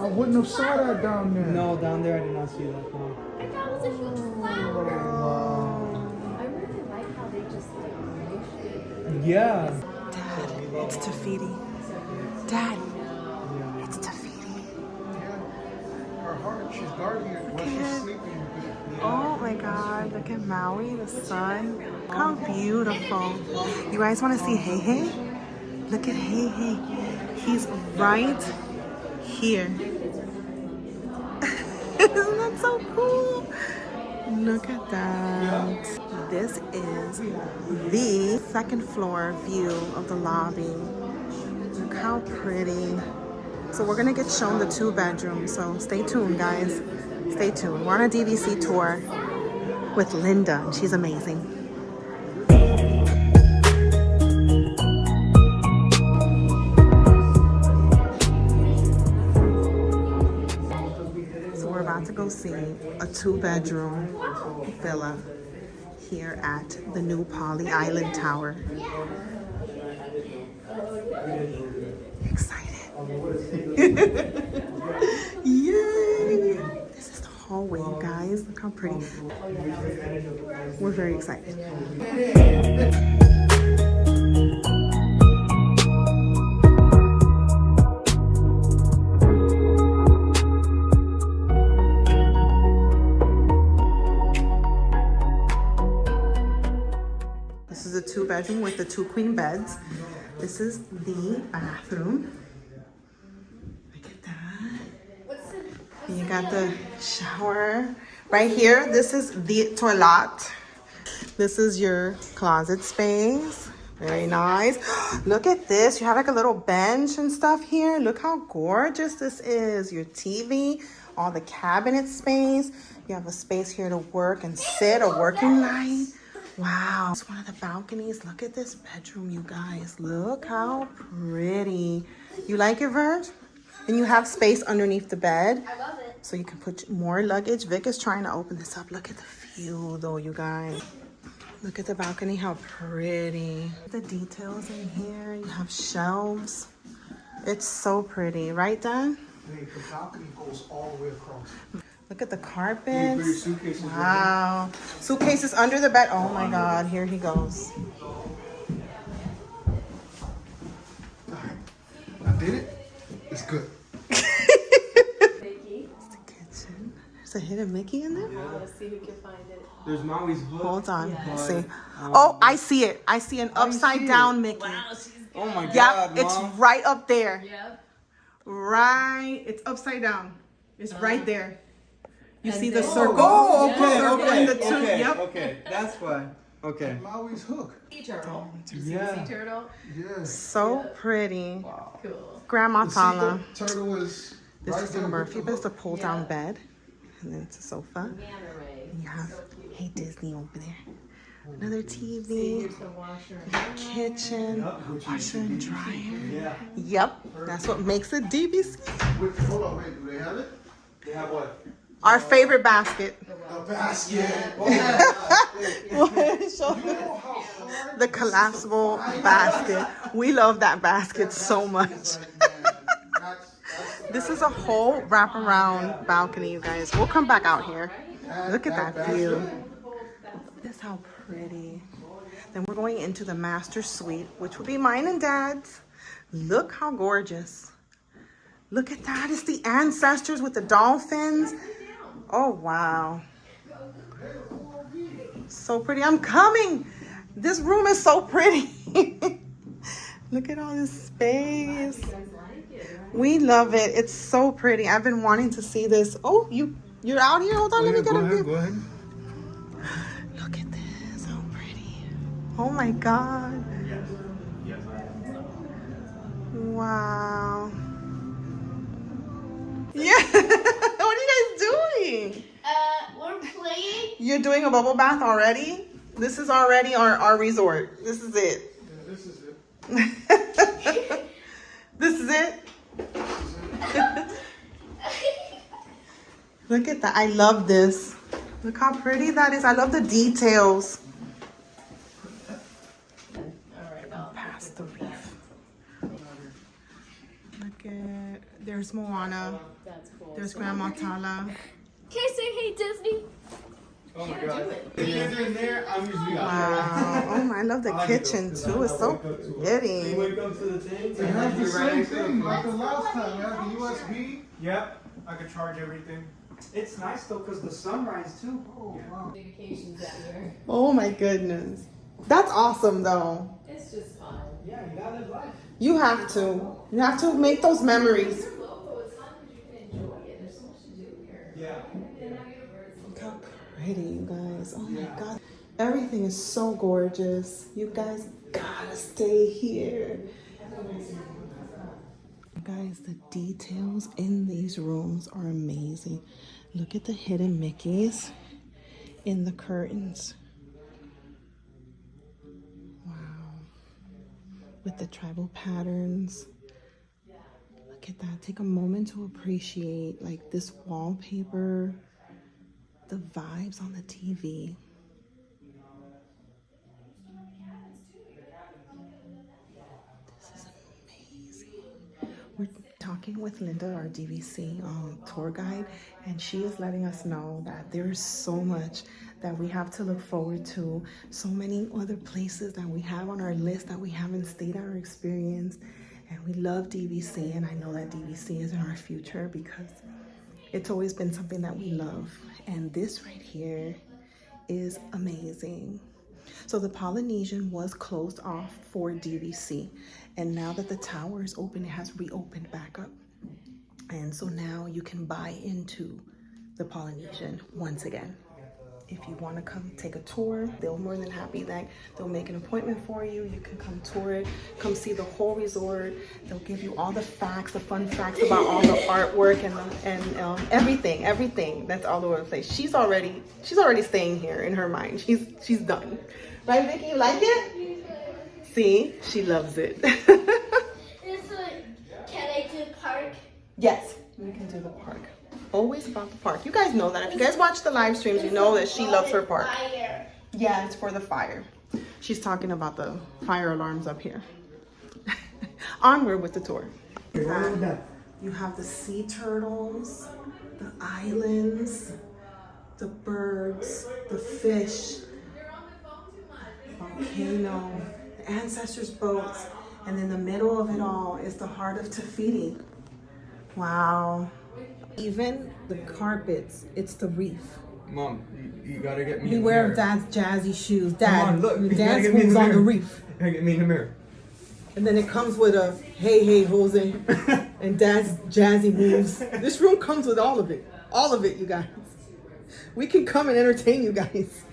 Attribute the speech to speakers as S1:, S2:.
S1: wouldn't have saw that down there.
S2: No, down there I did not see that. No.
S3: And that was a huge flower. I really like how they just like
S2: Yeah.
S4: Dad, it's Tafiti. Dad, it's Tafiti.
S1: Yeah. Her heart, she's guarding it while she's sleeping.
S4: Oh my God, look at Maui, the sun. Look how beautiful. You guys want to see Hey Hey? Look at Hey Hey. He's right here. Isn't that so cool? Look at that. This is the second floor view of the lobby. Look how pretty. So we're gonna get shown the 2 bedrooms, so stay tuned, guys. Stay tuned. We're on a DVC tour with Linda, and she's amazing. So we're about to go see a 2-bedroom villa here at the new Polynesian Island Tower. Excited. Yay! This is the hallway, you guys. Look how pretty. We're very excited. This is a 2-bedroom with the 2 queen beds. This is the bathroom. Look at that. And you got the shower right here. This is the toilet. This is your closet space. Very nice. Look at this. You have like a little bench and stuff here. Look how gorgeous this is. Your TV, all the cabinet space. You have a space here to work and sit, a working light. Wow. It's one of the balconies. Look at this bedroom, you guys. Look how pretty. You like it, Verge? And you have space underneath the bed.
S3: I love it.
S4: So you can put more luggage. Vic is trying to open this up. Look at the view, though, you guys. Look at the balcony, how pretty. The details in here. You have shelves. It's so pretty. Right, Dan?
S1: Hey, the balcony goes all the way across.
S4: Look at the carpets.
S1: Suitcases
S4: Wow. Suitcases under the bed. Oh my God, here he goes.
S1: I did it. It's good.
S4: It's the kitchen. There's a hidden Mickey in there?
S3: Let's see who can find it.
S2: There's Maui's hook.
S4: Hold on. Let's see. Oh, I see it. I see an upside down Mickey.
S3: Wow, she's
S2: Oh my
S4: Yep,
S2: God,
S4: it's
S2: Mom.
S4: right up there.
S3: Yep.
S4: Right. It's upside down. It's right there. You
S3: And
S4: see the
S3: then-
S4: circle?
S2: Oh, okay,
S4: Circle
S2: okay,
S4: in the two.
S2: okay,
S4: Yep.
S2: okay. That's why. Okay.
S1: Maui's hook.
S3: Sea turtle.
S2: Yeah.
S3: Sea turtle.
S1: Yes.
S4: So pretty.
S3: Cool.
S4: Grandma
S1: The
S4: Tala.
S1: sea turtle is
S4: This
S1: right
S4: is
S1: there
S4: the
S1: with
S4: Murphy,
S1: the
S4: but it's a
S1: hook.
S4: pull down bed. And then it's a sofa.
S3: Manta ray.
S4: And you have, hey, Disney over there. Another TV.
S3: Here's the washer.
S4: Kitchen.
S1: Which is
S4: Washer and dryer.
S2: Yeah.
S4: Yep. That's what makes it DVC.
S1: Wait, hold on, wait, do they have it?
S2: They have what?
S4: Our favorite basket.
S1: A basket.
S4: Show the collapsible basket. We love that basket so much. This is a whole wraparound balcony, you guys. We'll come back out here. Look at that view. This is how pretty. Then we're going into the master suite, which will be mine and Dad's. Look how gorgeous. Look at that. It's the ancestors with the dolphins. Oh, wow. So pretty. I'm coming. This room is so pretty. Look at all this space. We love it. It's so pretty. I've been wanting to see this. Oh, you're out here? Hold on. Let me get a view.
S1: Go ahead.
S4: Look at this. How pretty. Oh, my God. Wow. Yeah. What are you guys doing?
S3: We're playing.
S4: You're doing a bubble bath already? This is already our resort. This is it.
S1: Yeah, this is it.
S4: This is it. Look at that. I love this. Look how pretty that is. I love the details.
S3: All right.
S4: Past the reef. Look at, there's There's Moana.
S3: That's cool.
S4: There's Grandma Tala.
S3: Can I say hey Disney?
S2: Oh my god. The kids are in there, I'm usually out
S4: Wow. Oh my, I love the kitchen too. It's so
S2: there.
S4: pretty.
S2: When it comes to the thing,
S1: It has the same thing like the last time. It has the USB.
S5: Yep, I could charge everything. It's nice though, cause the sunrise too.
S1: Oh, wow.
S3: Vacations out here.
S4: Oh my goodness. That's awesome though.
S3: It's just fun.
S5: Yeah, you gotta live life.
S4: You have to. You have to make those memories.
S3: Local, it's fun because you can enjoy it. There's so much to do here.
S5: Yeah.
S4: Look how pretty, you guys. Oh my god. Everything is so gorgeous. You guys gotta stay here. Guys, the details in these rooms are amazing. Look at the hidden Mickeys in the curtains. Wow. With the tribal patterns. Look at that. Take a moment to appreciate like this wallpaper, the vibes on the TV. This is amazing. We're talking with Linda, our DVC tour guide, and she is letting us know that there's so much that we have to look forward to, so many other places that we have on our list that we haven't stayed or experienced. And we love DVC, and I know that DVC is in our future because it's always been something that we love. And this right here is amazing. So the Polynesian was closed off for DVC, and now that the tower is open, it has reopened back up. And so now you can buy into the Polynesian once again. If you want to come take a tour, they're more than happy that they'll make an appointment for you. You can come tour it, come see the whole resort. They'll give you all the facts, the fun facts about all the artwork and everything that's all over the place. She's already staying here in her mind. She's done. Right, Vicky? You like it? See, she loves it.
S6: Can I do the park?
S4: Yes, you can do the park. Always about the park. You guys know that. If you guys watch the live streams, you know that she loves her park.
S6: Fire.
S4: Yeah, it's for the fire. She's talking about the fire alarms up here. Onward with the tour. You have the sea turtles, the islands, the birds, the fish, volcano, the ancestors' boats, and in the middle of it all is the heart of Tahiti. Wow. Even the carpets, it's the reef.
S2: Mom, you gotta get me.
S4: Beware of Dad's jazzy shoes. Dad,
S2: Come on, look. You gotta
S4: dance
S2: get me in
S4: moves
S2: the
S4: on the
S2: mirror.
S4: reef.
S2: You gotta get me in the mirror.
S4: And then it comes with a hey Jose and Dad's jazzy moves. This room comes with all of it, you guys. We can come and entertain you guys.